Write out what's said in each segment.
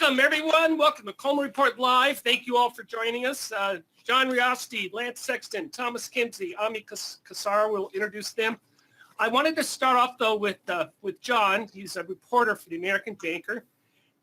Welcome, everyone. Welcome to Coleman Report Live. Thank you all for joining us. John Riosti, Lance Sexton, Thomas Kinsey, Ami Kassar will introduce them. I wanted to start off, though, with John. He's a reporter for the American Banker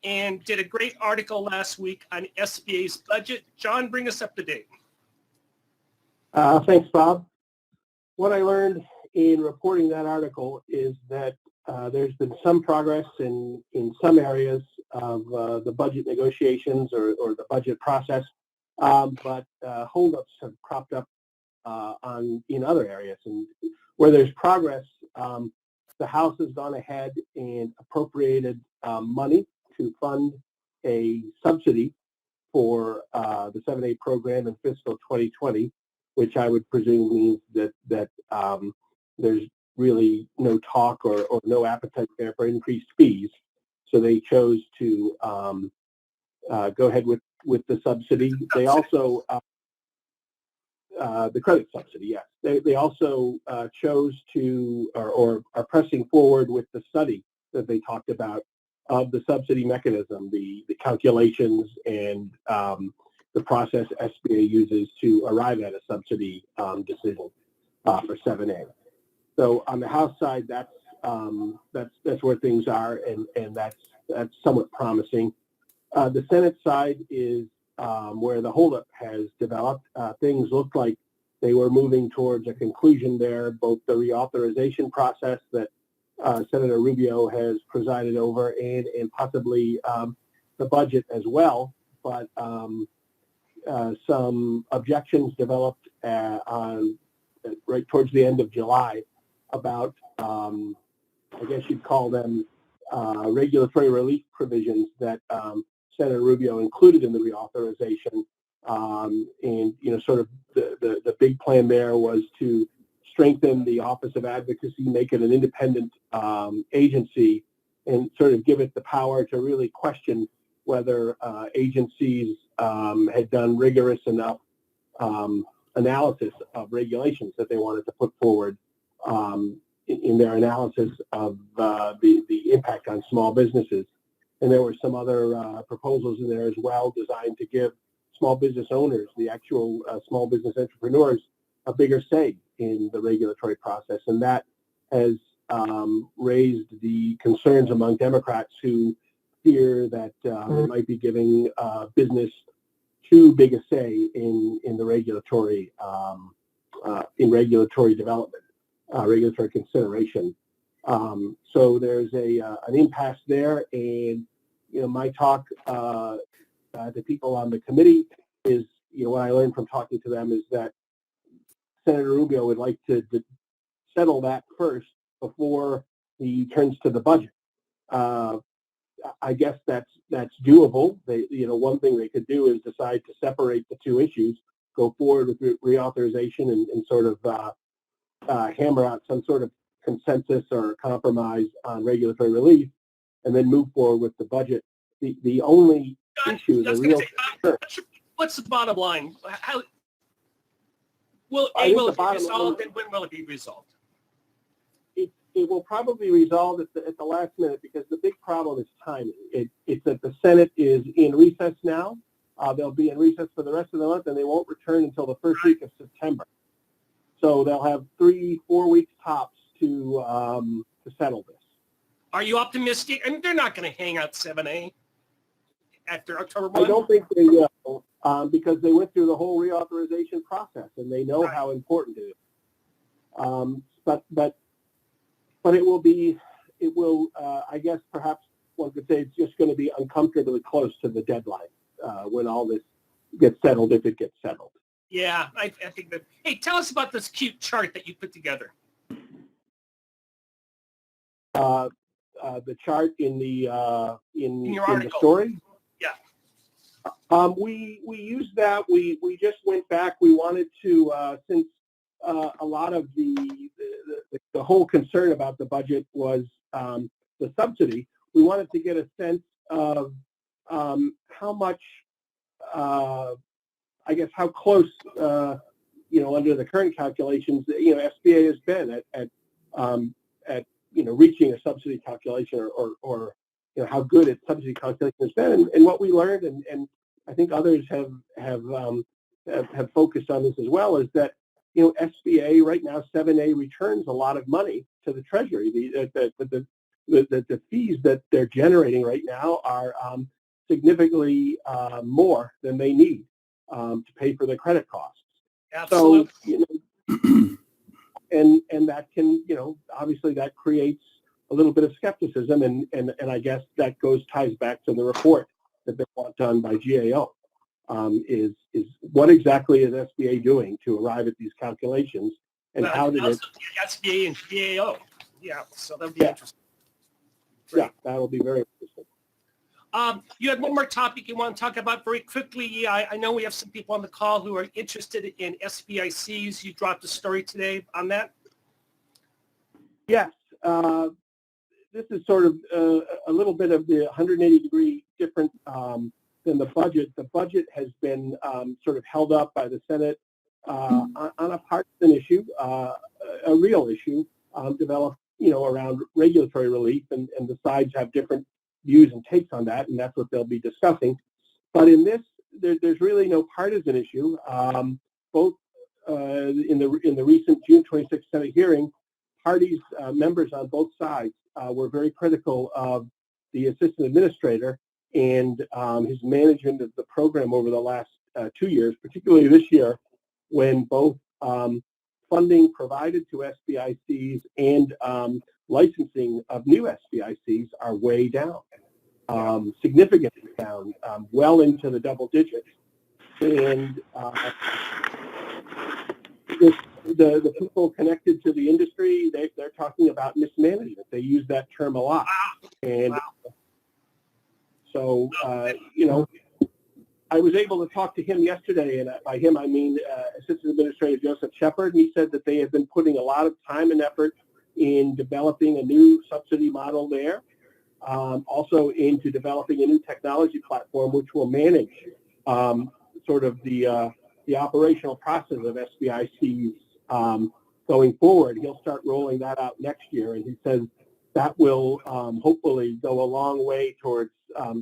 and did a great article last week on SBA's budget. John, bring us up to date. Thanks, Bob. What I learned in reporting that article is that there's been some progress in some areas of the budget negotiations or the budget process, but holdups have cropped up in other areas. And where there's progress, the House has gone ahead and appropriated money to fund a subsidy for the 7A program in fiscal 2020, which I would presume means that there's really no talk or no appetite there for increased fees. So they chose to go ahead with the subsidy. They also, the credit subsidy, yes. They also chose to, or are pressing forward with the study that they talked about of the subsidy mechanism, the calculations and the process SBA uses to arrive at a subsidy decision for 7A. So on the House side, that's where things are, and that's somewhat promising. The Senate side is where the holdup has developed. Things look like they were moving towards a conclusion there, both the reauthorization process that Senator Rubio has presided over and possibly the budget as well, but some objections developed right towards the end of July about, I guess you'd call them regulatory relief provisions that Senator Rubio included in the reauthorization. And, sort of the big plan there was to strengthen the Office of Advocacy, make it an independent agency, and sort of give it the power to really question whether agencies had done rigorous enough analysis of regulations that they wanted to put forward in their analysis of the impact on small businesses. And there were some other proposals in there as well designed to give small business owners, the actual small business entrepreneurs, a bigger say in the regulatory process. And that has raised the concerns among Democrats who fear that it might be giving business too big a say in the regulatory development, regulatory consideration. So there's an impasse there, and my talk to people on the committee is, what I learned from talking to them is that Senator Rubio would like to settle that first before he turns to the budget. I guess that's doable. One thing they could do is decide to separate the two issues, go forward with reauthorization and sort of hammer out some sort of consensus or compromise on regulatory relief, and then move forward with the budget. The only issue, the real what's the bottom line? How will it be resolved, and when will it be resolved? It will probably be resolved at the last minute, because the big problem is timing. It's that the Senate is in recess now. They'll be in recess for the rest of the month, and they won't return until the first week of September. So they'll have 3-4 weeks tops to settle this. Are you optimistic? I mean, they're not going to hang out 7A after October 1? I don't think they will, because they went through the whole reauthorization process, and they know how important it is. But it will, I guess perhaps one could say it's just going to be uncomfortably close to the deadline when all this gets settled, if it gets settled. Yeah, I think that. Hey, tell us about this cute chart that you put together. The chart in the article. The story. Yeah. We used that. We just went back. We wanted to since a lot of the whole concern about the budget was the subsidy. We wanted to get a sense of how much, I guess, how close, under the current calculations, SBA has been at reaching a subsidy calculation or how good its subsidy calculation has been, and what we learned, and I think others have focused on this as well, is that SBA right now 7A returns a lot of money to the Treasury. The fees that they're generating right now are significantly more than they need to pay for their credit costs. Absolutely. So and that can obviously that creates a little bit of skepticism, and I guess that ties back to the report that they want done by GAO. Is what exactly is SBA doing to arrive at these calculations, and how did it? SBA and GAO. Yeah, so that'll be interesting. Great. Yeah, that'll be very interesting. You had one more topic you want to talk about very quickly. I know we have some people on the call who are interested in SBICs. You dropped a story today on that. Yes. This is sort of a little bit of the 180-degree different than the budget. The budget has been sort of held up by the Senate on a partisan issue, a real issue developed, around regulatory relief, and the sides have different views and takes on that, and that's what they'll be discussing. But in this, there's really no partisan issue. Both in the recent June 26th Senate hearing, parties, members on both sides were very critical of the assistant administrator and his management of the program over the last 2 years, particularly this year, when both funding provided to SBICs and licensing of new SBICs are way down, significantly down, well into the double digits. And the people connected to the industry, they're talking about mismanagement. They use that term a lot. And so, I was able to talk to him yesterday, and by him I mean Assistant Administrator Joseph Shepard, and he said that they have been putting a lot of time and effort in developing a new subsidy model there, also into developing a new technology platform which will manage sort of the operational process of SBICs going forward. He'll start rolling that out next year, and he says that will hopefully go a long way towards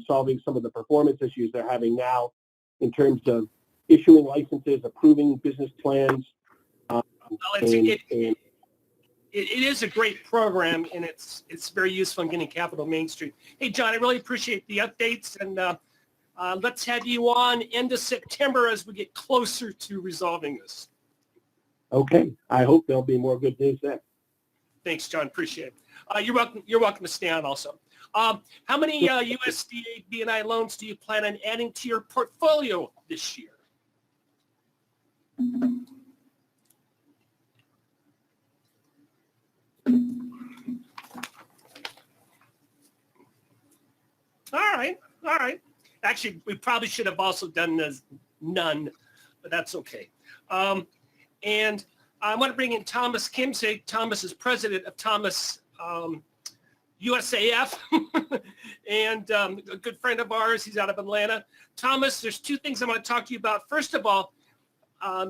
solving some of the performance issues they're having now in terms of issuing licenses, approving business plans. It is a great program, and it's very useful in getting capital Main Street. Hey, John, I really appreciate the updates, and let's have you on end of September as we get closer to resolving this. Okay. I hope there'll be more good news then. Thanks, John. Appreciate it. You're welcome to stay on also. How many USDA B&I loans do you plan on adding to your portfolio this year? All right. Actually, we probably should have also done none, but that's okay. And I want to bring in Thomas Kimsey. Thomas is president of Thomas USAF and a good friend of ours. He's out of Atlanta. Thomas, there's two things I want to talk to you about. First of all,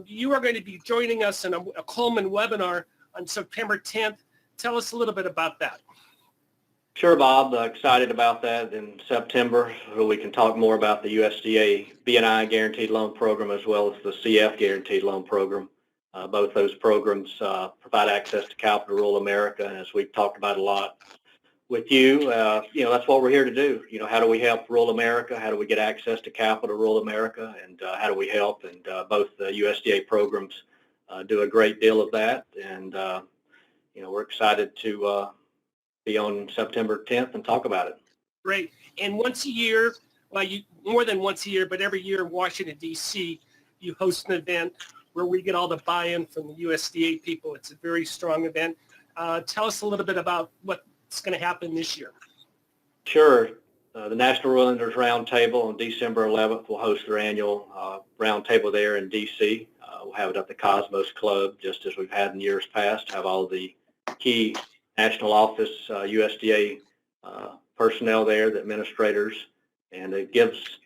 you are going to be joining us in a Coleman webinar on September 10th. Tell us a little bit about that. Sure, Bob. Excited about that in September, so we can talk more about the USDA B&I Guaranteed Loan Program as well as the CF Guaranteed Loan Program. Both those programs provide access to capital to rural America, and as we've talked about a lot with you, that's what we're here to do. How do we help rural America? How do we get access to capital to rural America? And how do we help? And both the USDA programs do a great deal of that, and we're excited to be on September 10th and talk about it. Great. And once a year, well, more than once a year, but every year in Washington, D.C., you host an event where we get all the buy-in from the USDA people. It's a very strong event. Tell us a little bit about what's going to happen this year. Sure. The National Rural Lenders Roundtable on December 11th will host their annual roundtable there in D.C. We'll have it at the Cosmos Club, just as we've had in years past, have all the key national office USDA personnel there, the administrators, and it gives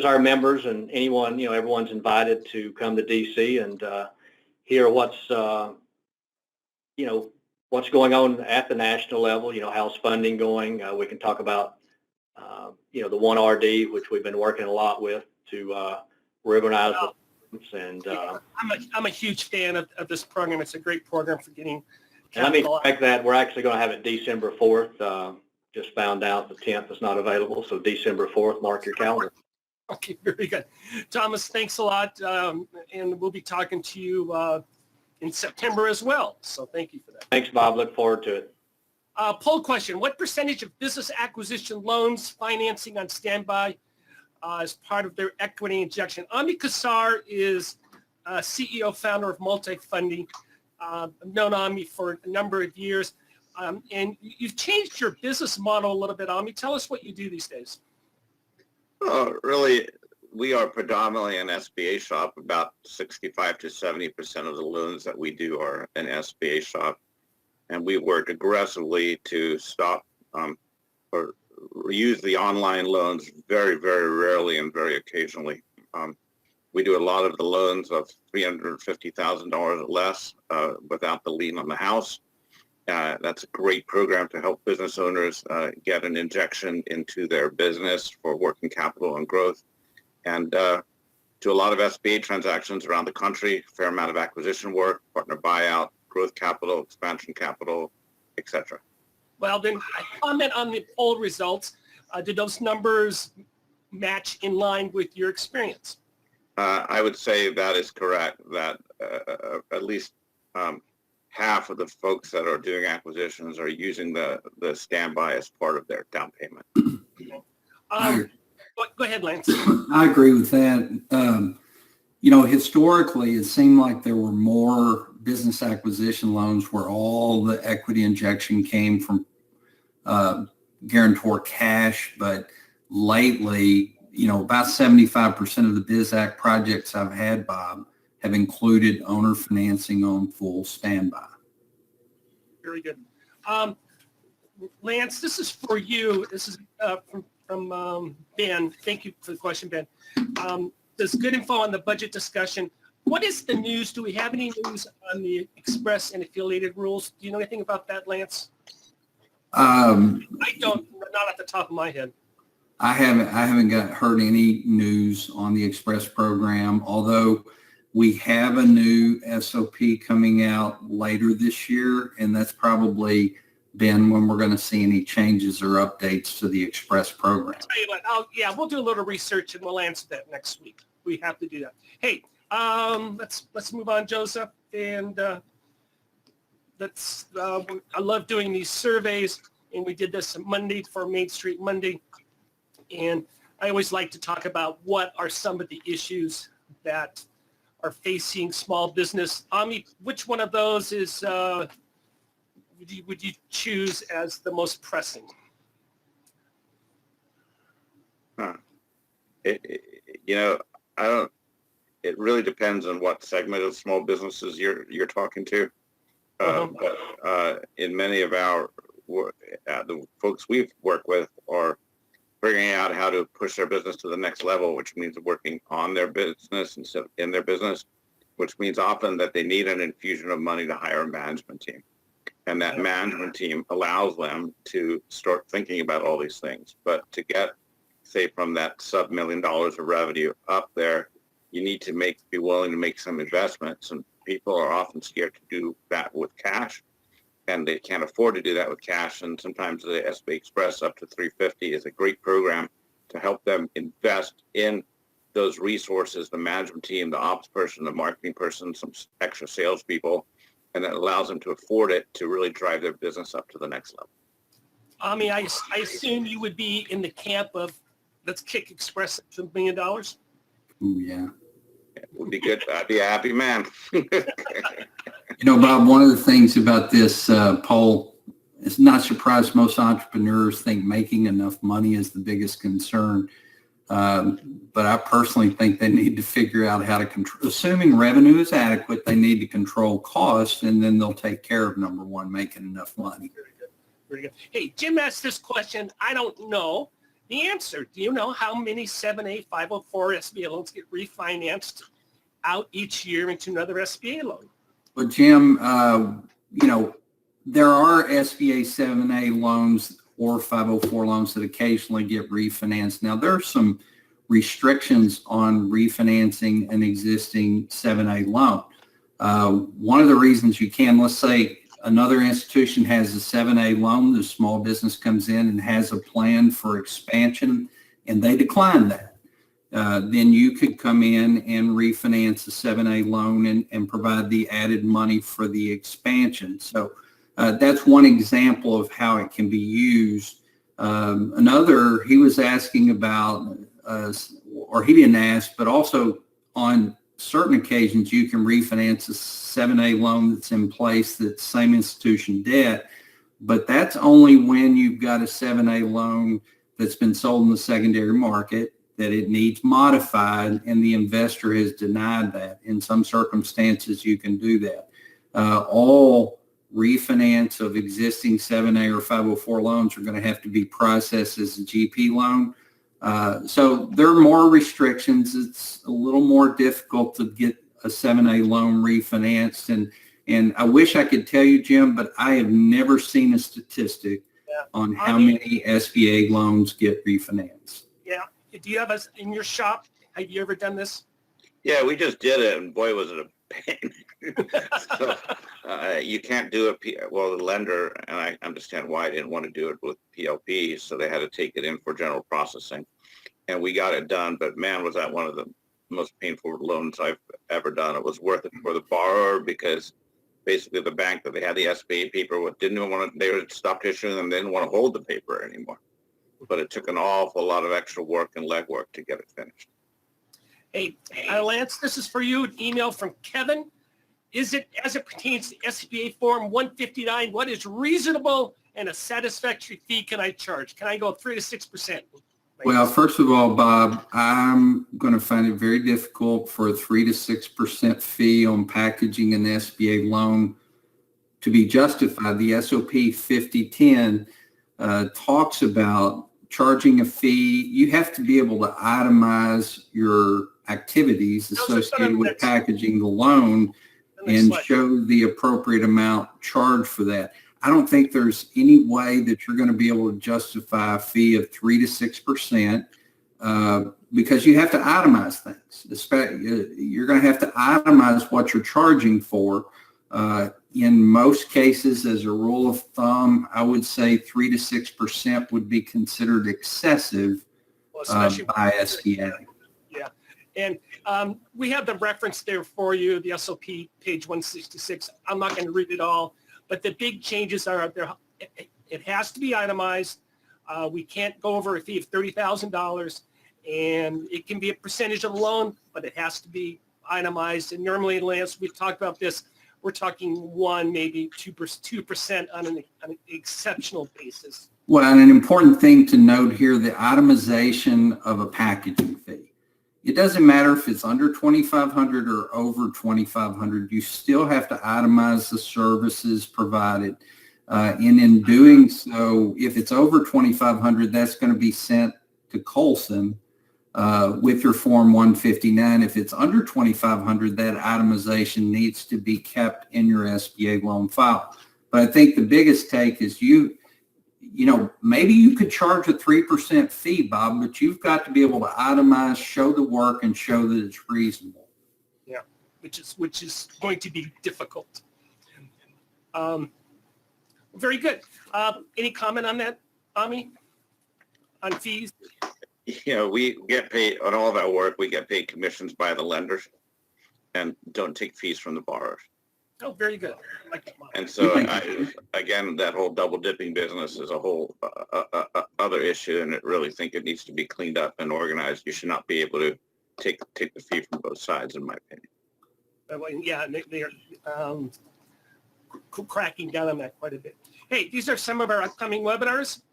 our members and anyone, everyone's invited to come to DC and hear what's going on at the national level. How's funding going? We can talk about the 1RD, which we've been working a lot with to reorganize the funds. And I'm a huge fan of this program. It's a great program for getting and let me capital. correct that. We're actually going to have it December 4th. Just found out the 10th is not available, so December 4th, mark your calendar. Okay, very good. Thomas, thanks a lot, and we'll be talking to you in September as well, so thank you for that. Thanks, Bob. Look forward to it. Poll question, what percentage of business acquisition loans financing on standby as part of their equity injection? Ami Kassar is CEO, founder of Multifunding. I've known Ami for a number of years, and you've changed your business model a little bit. Ami, tell us what you do these days. Really, we are predominantly an SBA shop. About 65 to 70% of the loans that we do are an SBA shop. And we work aggressively to stop or use the online loans very, very rarely and very occasionally. We do a lot of the loans of $350,000 or less without the lien on the house. That's a great program to help business owners get an injection into their business for working capital and growth. And do a lot of SBA transactions around the country, a fair amount of acquisition work, partner buyout, growth capital, expansion capital, etc. Well, then I comment on the poll results. Did those numbers match in line with your experience? I would say that is correct, that at least half of the folks that are doing acquisitions are using the standby as part of their down payment. Go ahead, Lance. I agree with that. Historically, it seemed like there were more business acquisition loans where all the equity injection came from guarantor cash, but lately, about 75% of the BizAc projects I've had, Bob, have included owner financing on full standby. Very good. Lance, this is for you. This is from Ben. Thank you for the question, Ben. There's good info on the budget discussion. What is the news? Do we have any news on the express and affiliated rules? Do you know anything about that, Lance? I don't, not at the top of my head. I haven't heard any news on the express program, although we have a new SOP coming out later this year, and that's probably been when we're going to see any changes or updates to the express program. I'll tell you what, we'll do a little research and we'll answer that next week. We have to do that. Hey, let's move on, Joseph. And I love doing these surveys, and we did this Monday for Main Street Monday. And I always like to talk about what are some of the issues that are facing small business. Ami, which one of those is would you choose as the most pressing? It really depends on what segment of small businesses you're talking to. But in many of our the folks we've worked with are figuring out how to push their business to the next level, which means working on their business instead of in their business, which means often that they need an infusion of money to hire a management team. And that management team allows them to start thinking about all these things. But to get, say, from that sub $1 million of revenue up there, you need to be willing to make some investments. And people are often scared to do that with cash, and they can't afford to do that with cash. And sometimes the SB Express up to $350 is a great program to help them invest in those resources, the management team, the ops person, the marketing person, some extra salespeople, and that allows them to afford it to really drive their business up to the next level. I mean, I assume you would be in the camp of let's kick Express to $1 million. Ooh, yeah. It would be good. I'd be a happy man. Bob, one of the things about this poll, it's not surprised most entrepreneurs think making enough money is the biggest concern. But I personally think they need to figure out how to control, assuming revenue is adequate, they need to control costs, and then they'll take care of number one, making enough money. Very good. Very good. Hey, Jim asked this question. I don't know the answer. Do you know how many 7A 504 SBA loans get refinanced out each year into another SBA loan? Well, Jim, there are SBA 7A loans or 504 loans that occasionally get refinanced. Now, there are some restrictions on refinancing an existing 7A loan. One of the reasons you can, let's say another institution has a 7A loan, the small business comes in and has a plan for expansion and they decline that. Then you could come in and refinance a 7A loan and provide the added money for the expansion. So that's one example of how it can be used. Another, he was asking about, or he didn't ask, but also on certain occasions you can refinance a 7A loan that's in place that's same institution debt, but that's only when you've got a 7A loan that's been sold in the secondary market, that it needs modified, and the investor has denied that. In some circumstances, you can do that. All refinance of existing 7A or 504 loans are going to have to be processed as a GP loan. So there are more restrictions. It's a little more difficult to get a 7A loan refinanced. And I wish I could tell you, Jim, but I have never seen a statistic on how many SBA loans get refinanced. Yeah. Do you have us in your shop? Have you ever done this? Yeah, we just did it, and boy, was it a pain. So you can't do it. Well, the lender, and I understand why I didn't want to do it with PLP, so they had to take it in for general processing. And we got it done, but man, was that one of the most painful loans I've ever done. It was worth it for the borrower because basically the bank that they had the SBA paper with didn't even want to, they stopped issuing them, they didn't want to hold the paper anymore. But it took an awful lot of extra work and legwork to get it finished. Hey, Lance, this is for you. An email from Kevin. Is it, as it pertains to SBA Form 159, what is reasonable and a satisfactory fee can I charge? Can I go 3 to 6%? Well, first of all, Bob, I'm going to find it very difficult for a 3 to 6% fee on packaging an SBA loan to be justified. The SOP 5010 talks about charging a fee. You have to be able to itemize your activities associated with packaging the loan and show the appropriate amount charged for that. I don't think there's any way that you're going to be able to justify a fee of 3 to 6% because you have to itemize things. You're going to have to itemize what you're charging for. In most cases, as a rule of thumb, I would say 3 to 6% would be considered excessive by SBA. Yeah, and we have the reference there for you, the SOP, page 166. I'm not going to read it all, but the big changes are there. It has to be itemized. We can't go over a fee of $30,000, and it can be a percentage of the loan, but it has to be itemized. And normally, Lance, we've talked about this. We're talking 1, maybe 2% on an exceptional basis. Well, and an important thing to note here, the itemization of a packaging fee. It doesn't matter if it's under $2,500 or over $2,500. You still have to itemize the services provided. And in doing so, if it's over $2,500, that's going to be sent to Coleman with your Form 159. If it's under $2,500, that itemization needs to be kept in your SBA loan file. But I think the biggest take is maybe you could charge a 3% fee, Bob, but you've got to be able to itemize, show the work, and show that it's reasonable. Yeah, which is going to be difficult. Very good. Any comment on that, Ami, on fees? We get paid on all of our work. We get paid commissions by the lenders and don't take fees from the borrowers. Oh, very good. And so, again, that whole double dipping business is a whole other issue, and I really think it needs to be cleaned up and organized. You should not be able to take the fee from both sides, in my opinion. Yeah, they're cracking down on that quite a bit. Hey, these are some of our upcoming webinars.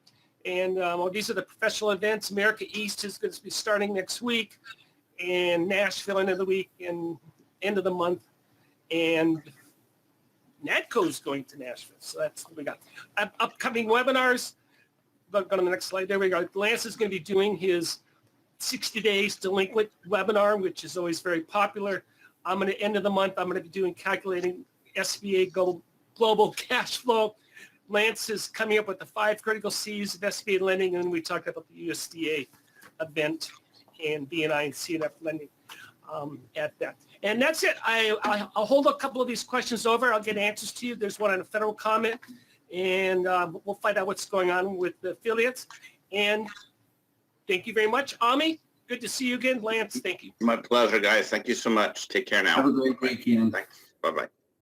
And these are the professional events. America East is going to be starting next week, and Nashville end of the week and end of the month. And NADCO is going to Nashville. So that's what we got. Upcoming webinars. Go to the next slide. There we go. Lance is going to be doing his 60 days delinquent webinar, which is always very popular. I'm going to end of the month. I'm going to be doing calculating SBA global cash flow. Lance is coming up with the 5 critical C's of SBA lending, and we talked about the USDA event and BNI and CNF lending at that. And that's it. I'll hold a couple of these questions over. I'll get answers to you. There's one on a federal comment, and we'll find out what's going on with the affiliates. And thank you very much. Ami, good to see you again. Lance, thank you. My pleasure, guys. Thank you so much. Take care now. Have a great weekend. Thanks. Bye-bye.